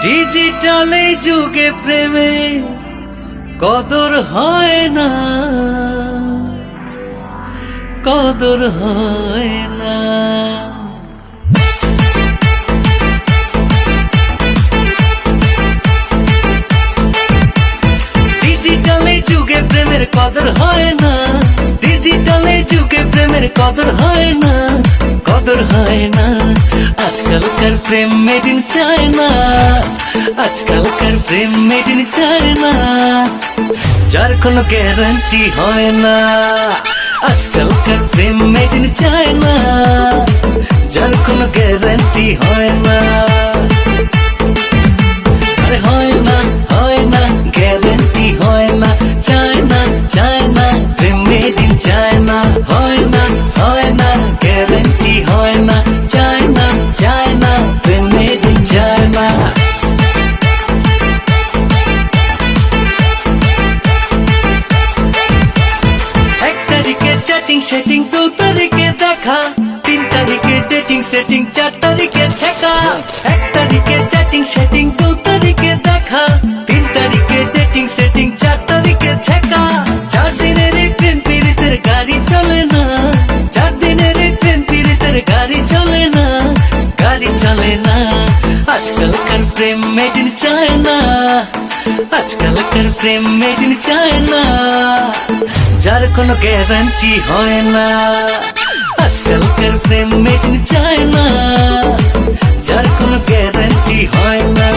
ডিজিটালে যুগে প্রেমে কদর হয় না, কদর হয় না। ডিজিটালে যুগে প্রেমের কদর হয় না, ডিজিটালে যুগে প্রেমের কদর হয় না, কদর হয় না। আজকালকার প্রেম মেড ইন চায়না, আজকালকার প্রেম মেড ইন চায়না, যার কোনো গ্যারান্টি হয় না। আজকালকার প্রেম মেড ইন চায়না, যার কোনো গ্যারান্টি হয় না। আরে হয় না, হয় না, গ্যারান্টি হয় না। China, China, Prem made in China. হয় না, হয় না, গ্যারান্টি হয় না। China, China, Prem made in China. এক তারিখে চ্যাটিং সেটিং, 2 তারিখে দেখা, 3 তারিখে ডেটিং সেটিং, 4 তারিখে ছেকা। এক তারিখে চ্যাটিং সেটিং, 2 তারিখে দেখা, 3 তারিখে ডেটিং সেটিং, 4 তারিখে ছেকা। 4 দিনের এই প্রেম পীড়িতের গাড়ি চলে না, 4 দিনের এই প্রেম পীড়িতের গাড়ি চলে না, গাড়ি চলে না। আজকালকার প্রেম মেড ইন চায়না, আজকালকার প্রেম মেড ইন চায়না, যার কোনো গ্যারান্টি হয় না। আজকালকার প্রেম মেড ইন চায়না, যার কোনো গ্যারান্টি হয় না।